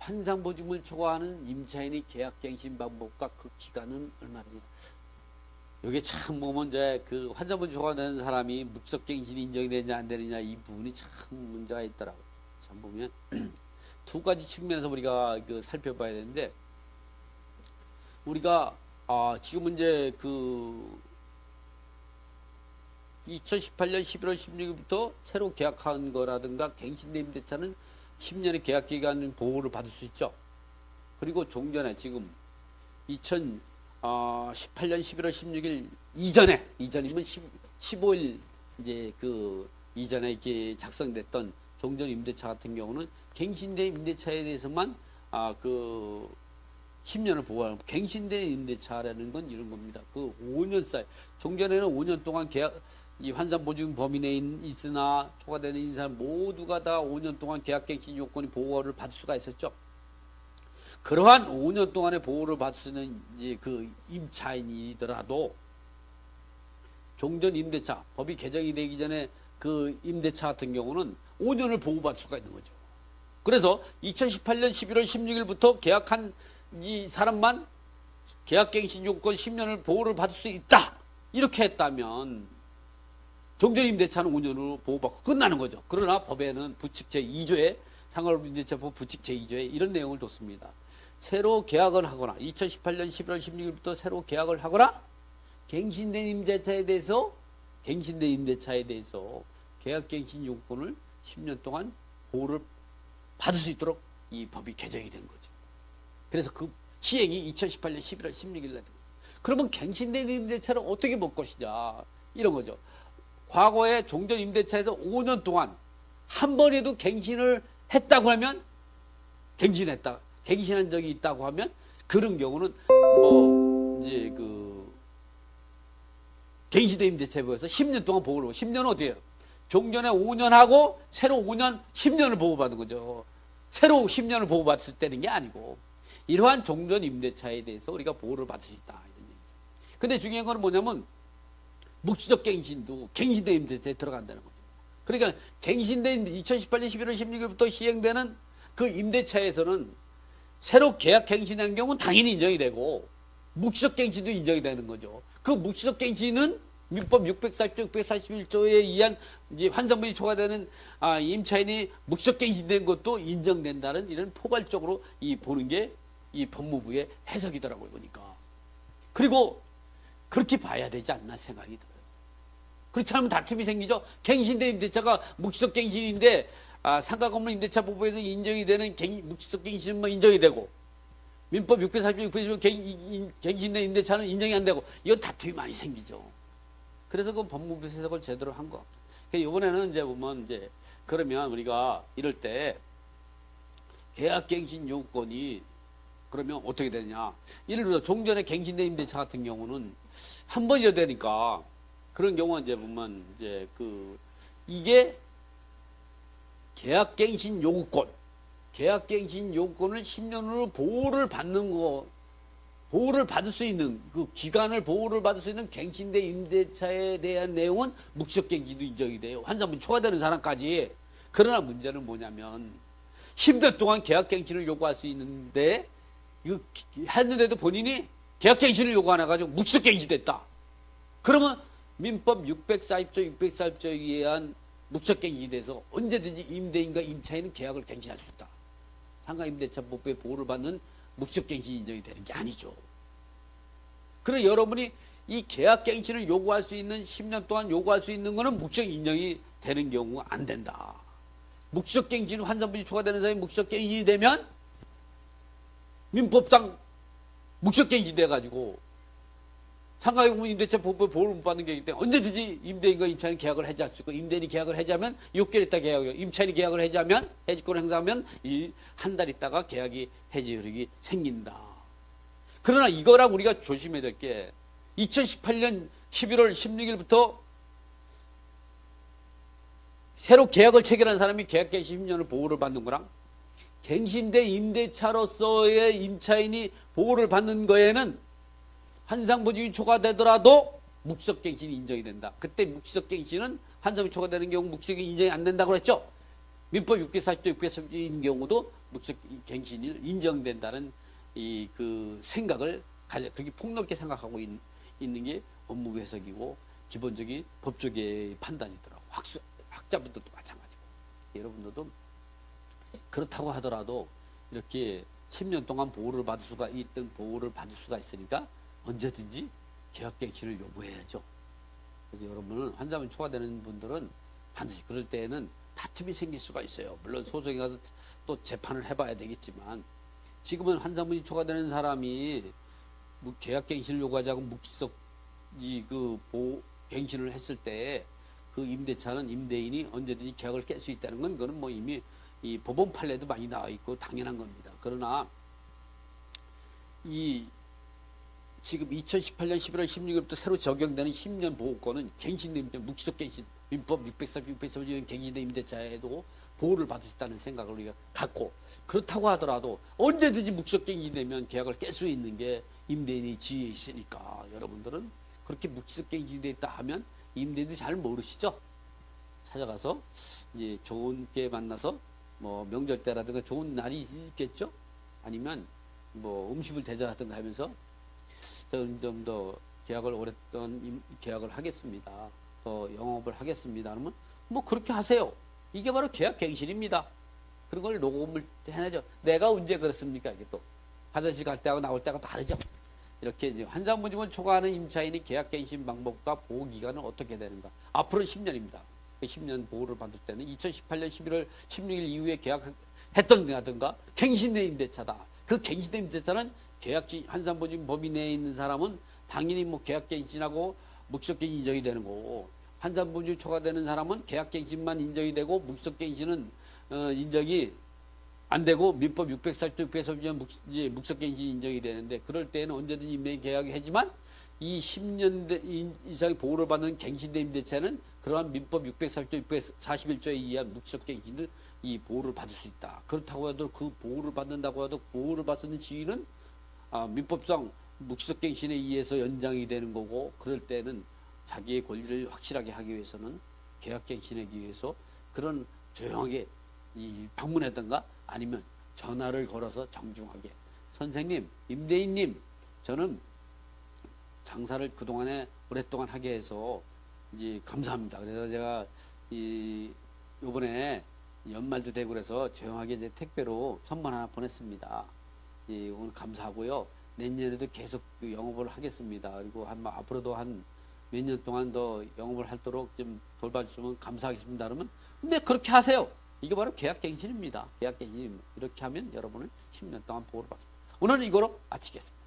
환상보증을 초과하는 임차인의 계약갱신 방법과 그 기간은 얼마냐. 이게 참 보면 이제 그 환상보증 초과되는 사람이 묵시적갱신이 인정이 되느냐 안 되느냐 이 부분이 참 문제가 있더라고. 참 보면 두 가지 측면에서 우리가 그 살펴봐야 되는데, 우리가 지금 이제 그 2018년 11월 16일부터 새로 계약한 거라든가 갱신된 임대차는 10년의 계약 기간 보호를 받을 수 있죠. 그리고 종전에 지금 2018년 11월 16일 이전이면 15일 이제 그 이전에 이렇게 작성됐던 종전 임대차 같은 경우는 갱신된 임대차에 대해서만 그 10년을 보호하는, 갱신된 임대차라는 건 이런 겁니다. 그 5년 사이, 종전에는 5년 동안 계약 이 환산보증 범위 내에 있으나 초과되는 인사는 모두가 다 5년 동안 계약갱신 요건이 보호를 받을 수가 있었죠. 그러한 5년 동안의 보호를 받을 수 있는 이제 그 임차인이더라도 종전 임대차 법이 개정이 되기 전에 그 임대차 같은 경우는 5년을 보호받을 수가 있는 거죠. 그래서 2018년 11월 16일부터 계약한 이 사람만 계약갱신 요건 10년을 보호를 받을 수 있다, 이렇게 했다면 종전 임대차는 5년으로 보호받고 끝나는 거죠. 그러나 법에는 부칙 제2조에 상업업 임대차법 부칙 제2조에 이런 내용을 뒀습니다. 새로 계약을 하거나 2018년 11월 16일부터 새로 계약을 하거나 갱신된 임대차에 대해서 계약갱신 요건을 10년 동안 보호를 받을 수 있도록 이 법이 개정이 된 거죠. 그래서 그 시행이 2018년 11월 16일 날. 그러면 갱신된 임대차를 어떻게 볼 것이냐, 이런 거죠. 과거에 종전 임대차에서 5년 동안 한 번에도 갱신을 했다고 하면, 갱신한 적이 있다고 하면, 그런 경우는 뭐 이제 그 갱신된 임대차에서 10년 동안 보호를 하고, 10년은 어떻게 해요? 종전에 5년 하고 새로 5년 10년을 보호받은 거죠. 새로 10년을 보호받을 때는 게 아니고, 이러한 종전 임대차에 대해서 우리가 보호를 받을 수 있다, 이런 얘기죠. 근데 중요한 건 뭐냐면 묵시적 갱신도 갱신된 임대차에 들어간다는 거죠. 그러니까 갱신된 2018년 11월 16일부터 시행되는 그 임대차에서는 새로 계약 갱신한 경우는 당연히 인정이 되고, 묵시적 갱신도 인정이 되는 거죠. 그 묵시적 갱신은 민법 640조, 641조에 의한 이제 환산분이 초과되는 임차인이 묵시적 갱신된 것도 인정된다는 이런 포괄적으로 이 보는 게 이 법무부의 해석이더라고요, 보니까. 그리고 그렇게 봐야 되지 않나 생각이 들어요. 그렇지 않으면 다툼이 생기죠. 갱신된 임대차가 묵시적 갱신인데 상가 건물 임대차 보호에서 인정이 되는 묵시적 갱신은 인정이 되고, 민법 640조, 641조 갱신된 임대차는 인정이 안 되고, 이건 다툼이 많이 생기죠. 그래서 그 법무부 해석을 제대로 한 거. 이번에는 이제 보면 이제 그러면 우리가 이럴 때 계약갱신 요건이 그러면 어떻게 되냐? 예를 들어 종전에 갱신된 임대차 같은 경우는 한 번이라 되니까, 그런 경우는 이제 보면 이제 그 이게 계약갱신 요구권을 10년으로 보호를 받는 거, 보호를 받을 수 있는 그 기간을 보호를 받을 수 있는 갱신된 임대차에 대한 내용은 묵시적 갱신도 인정이 돼요. 환산분 초과되는 사람까지. 그러나 문제는 뭐냐면 10년 동안 계약갱신을 요구할 수 있는데 이거 했는데도 본인이 계약갱신을 요구 안 해가지고 묵시적 갱신이 됐다. 그러면 민법 640조, 640조에 의한 묵시적 갱신이 돼서 언제든지 임대인과 임차인은 계약을 갱신할 수 있다. 상가임대차법의 보호를 받는 묵시적 갱신이 인정이 되는 게 아니죠. 그래서 여러분이 이 계약갱신을 요구할 수 있는 10년 동안 요구할 수 있는 거는 묵시적 인정이 되는 경우가 안 된다. 묵시적 갱신, 환산분이 초과되는 사람이 묵시적 갱신이 되면 민법상 묵시적 갱신이 돼가지고 상가용문 임대차 법의 보호를 못 받는 게 있기 때문에 언제든지 임대인과 임차인이 계약을 해지할 수 있고, 임대인이 계약을 해지하면 6개월 있다 계약을, 임차인이 계약을 해지하면, 해지권을 행사하면 한 달 있다가 계약이 해지 흐르기 생긴다. 그러나 이거랑 우리가 조심해야 될 게 2018년 11월 16일부터 새로 계약을 체결한 사람이 계약갱신 10년을 보호를 받는 거랑 갱신된 임대차로서의 임차인이 보호를 받는 거에는 환상보증이 초과되더라도 묵시적 갱신이 인정이 된다. 그때 묵시적 갱신은 환상이 초과되는 경우 묵시적이 인정이 안 된다고 그랬죠. 민법 640조 640조인 경우도 묵식갱신이 인정된다는 이 그 생각을 그렇게 폭넓게 생각하고 있는 게 법무부 해석이고 기본적인 법조계의 판단이더라고. 학자분들도 마찬가지고. 여러분들도 그렇다고 하더라도 이렇게 10년 동안 보호를 받을 수가 있으니까 언제든지 계약갱신을 요구해야죠. 그래서 여러분은 환자분 초과되는 분들은 반드시 그럴 때에는 다툼이 생길 수가 있어요. 물론 소송에 가서 또 재판을 해봐야 되겠지만 지금은 환자분이 초과되는 사람이 계약갱신을 요구하자고 무기석 그 보갱신을 했을 때 그 임대차는 임대인이 언제든지 계약을 깰 수 있다는 건 그거는 뭐 이미 이 법원 판례도 많이 나와 있고 당연한 겁니다. 그러나 이 지금 2018년 11월 16일부터 새로 적용되는 10년 보호권은 갱신된 무기석 갱신 민법 640, 640조 갱신된 임대차에도 보호를 받을 수 있다는 생각을 우리가 갖고 그렇다고 하더라도 언제든지 무기석 갱신되면 계약을 깰 수 있는 게 임대인의 지위에 있으니까 여러분들은 그렇게 무기석 갱신돼 있다 하면 임대인들이 잘 모르시죠? 찾아가서 이제 좋은 게 만나서 뭐 명절 때라든가 좋은 날이 있겠죠? 아니면 뭐 음식을 대접하든가 하면서 저는 좀 더 계약을 오랫동안 계약을 하겠습니다. 더 영업을 하겠습니다. 그러면 뭐 그렇게 하세요. 이게 바로 계약갱신입니다. 그런 걸 녹음을 해내죠. 내가 언제 그랬습니까? 이게 또 화장실 갈 때하고 나올 때가 다르죠. 이렇게 이제 환자보증을 초과하는 임차인이 계약갱신 방법과 보호기간은 어떻게 되는가? 앞으로는 10년입니다. 10년 보호를 받을 때는 2018년 11월 16일 이후에 계약했던 데라든가 갱신된 임대차다. 그 갱신된 임대차는 환산보증 범위 내에 있는 사람은 당연히 뭐 계약갱신하고 묵식갱신 인정이 되는 거고 환산보증 초과되는 사람은 계약갱신만 인정이 되고 묵식갱신은 인정이 안 되고 민법 640조 640조 묵식갱신 인정이 되는데 그럴 때는 언제든지 임대 계약이 하지만 이 10년 이상의 보호를 받는 갱신된 임대차는 그러한 민법 640조 641조에 의한 묵식갱신을 이 보호를 받을 수 있다. 그렇다고 해도 그 보호를 받는다고 해도 보호를 받는 지위는 민법상 묵식갱신에 의해서 연장이 되는 거고 그럴 때는 자기의 권리를 확실하게 하기 위해서는 계약갱신하기 위해서 그런 조용하게 방문하든가 아니면 전화를 걸어서 정중하게 선생님, 임대인님, 저는 장사를 그동안에 오랫동안 하게 해서 이제 감사합니다. 그래서 제가 요번에 연말도 되고 그래서 조용하게 이제 택배로 선물 하나 보냈습니다. 오늘 감사하고요. 내년에도 계속 영업을 하겠습니다. 그리고 앞으로도 한 몇 년 동안 더 영업을 하도록 좀 돌봐주시면 감사하겠습니다. 그러면 근데 그렇게 하세요. 이게 바로 계약갱신입니다. 계약갱신 이렇게 하면 여러분은 10년 동안 보호를 받습니다. 오늘은 이거로 마치겠습니다.